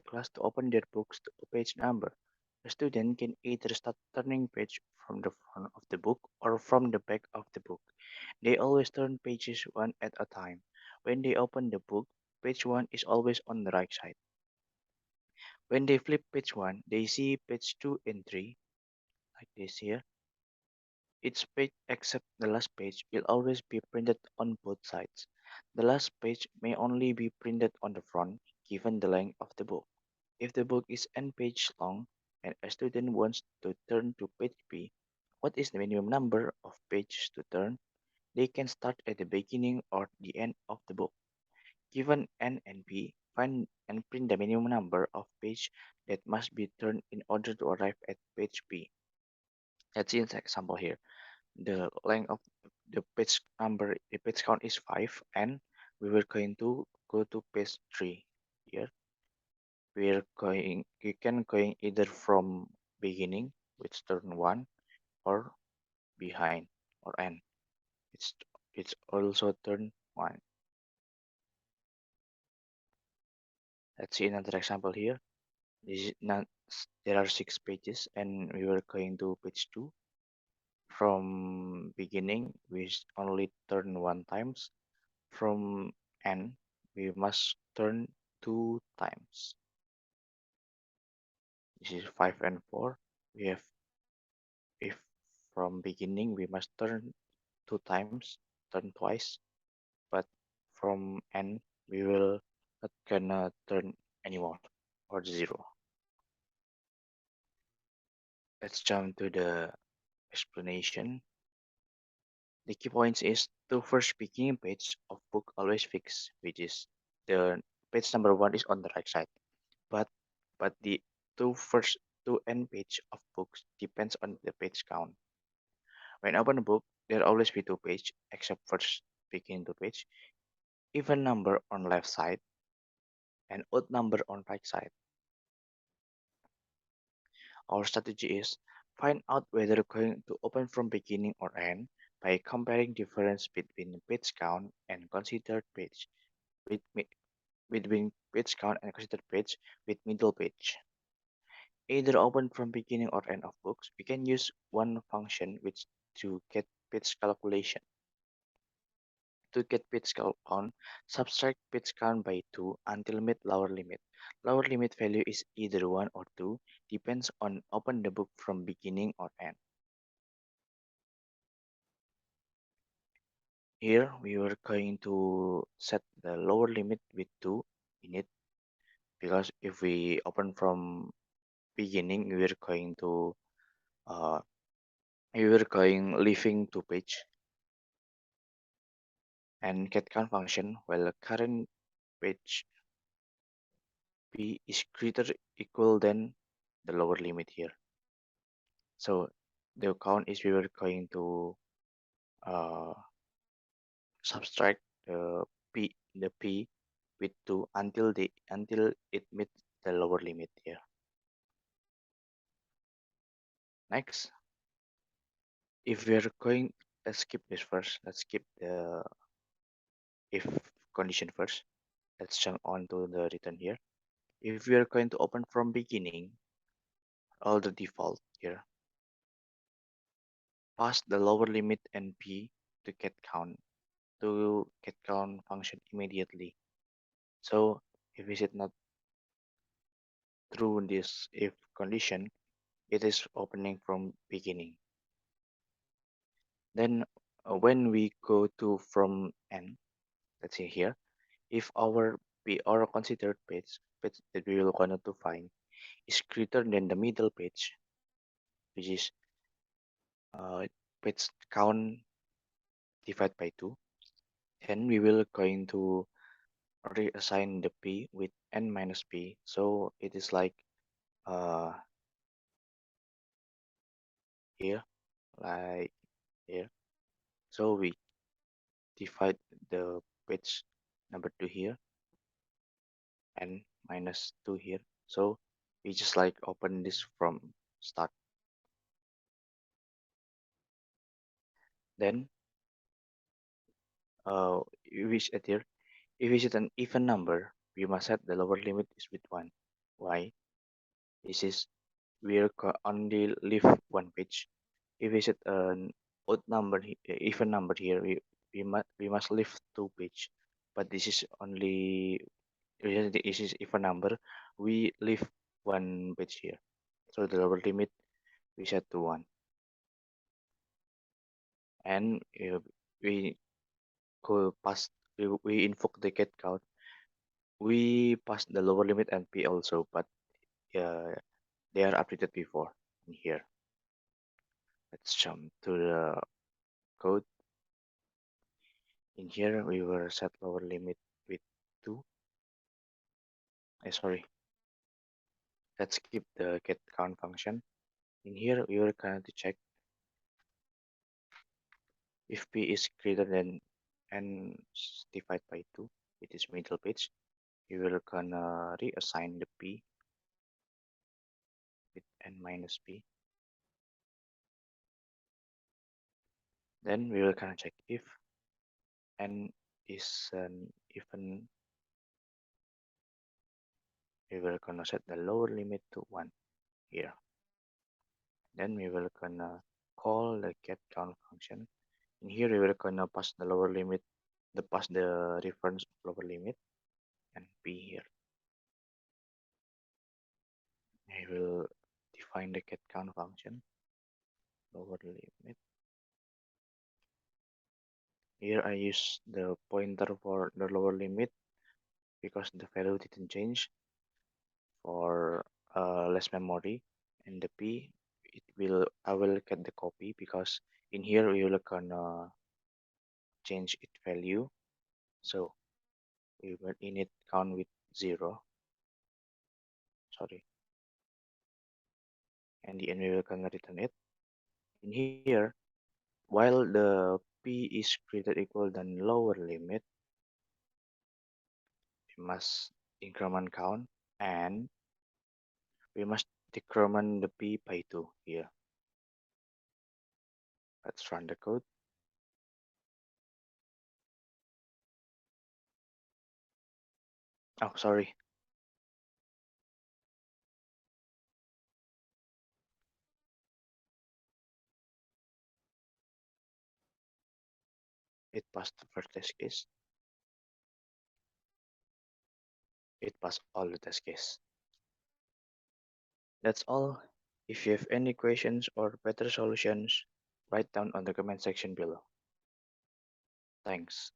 class to open their books to a page number. A student can either start turning page from the front of the book or from the back of the book. They always turn pages one at a time. When they open the book, page 1 is always on the right side. When they flip page 1, they see page 2 and 3, like this here. Each page except the last page will always be printed on both sides. The last page may only be printed on the front, given the length of the book. If the book is n page long and a student wants to turn to page B, what is the minimum number of pages to turn? They can start at the beginning or the end of the book. Given n and b, find and print the minimum number of pages that must be turned in order to arrive at page B. Let's see an example here. The length of the page number, the page count is 5, and we were going to go to page 3. Here you can going either from beginning, which turn 1, or behind, or end. It's it's also turn 1. Let's see another example here. This is not, there are 6 pages, and we were going to page 2. From beginning, we only turn 1 times. From end, we must turn 2 times. This is 5 and 4. We have, if from beginning we must turn 2 times, turn twice, but from end we will not gonna turn anymore, or 0. Let's jump to the explanation. The key points is the first beginning page of book always fixed, which is the page number 1 is on the right side. But the two end page of books depends on the page count. When open a book, there always be 2 pages, except first beginning 2 page, even number on left side and odd number on right side. Our strategy is find out whether going to open from beginning or end by comparing difference between page count and considered page with between page count and considered page with middle page. Either open from beginning or end of books, we can use one function which to get page calculation. To get page count, subtract page count by 2 until meet lower limit. Lower limit value is either 1 or 2, depends on open the book from beginning or end. Here we were going to set the lower limit with 2 in it, because if we open from beginning, uh, we were going leaving 2 page and get count function while the current page p is greater equal than the lower limit here. So the count is we were going to uh, subtract the p with 2 until it meets the lower limit here. Next, if we are going, let's skip this first. Let's skip the if condition first. Let's jump on to the return here. If we are going to open from beginning, all the default here, pass the lower limit and p to get count function immediately. So if is it not true in this if condition, it is opening from beginning. Then when we go to from n, let's say here, if our p or considered page that we will going to find is greater than the middle page, which is page count divided by 2, then we will going to reassign the p with n minus p. So it is like uh, here, like here. So we divide the page number 2 here and minus 2 here. So we just like open this from start. Then if we set here, if it's an even number, we must set the lower limit is with 1. Why? This is only leave one page. If we set an odd number, even number here, we must leave two page. But this is only this is even number. We leave one page here. So the lower limit we set to one, and we go past. We invoke the get count. We pass the lower limit and p also, but uh, they are updated before in here. Let's jump to the code. In here, we will set lower limit with 2. Sorry, let's skip the get count function. In here, we will currently check if p is greater than n divided by 2, it is middle page. We will gonna reassign the p with n minus p. Then we will gonna check if n is an even. We will gonna set the lower limit to 1 here. Then we will gonna call the get count function. In here we will gonna pass the lower limit, pass the reference lower limit and p here. I will define the get count function lower limit. Here I use the pointer for the lower limit because the value didn't change for less memory, and the p I will get the copy because in here we will gonna change its value. So we will init count with 0, sorry, and the end we will gonna return it. In here, while the p is greater equal than lower limit, we must increment count and we must decrement the p by 2 here. Let's run the code. Oh, sorry, it passed the first test case. It passed all the test case. That's all. If you have any questions or better solutions, write down on the comment section below. Thanks.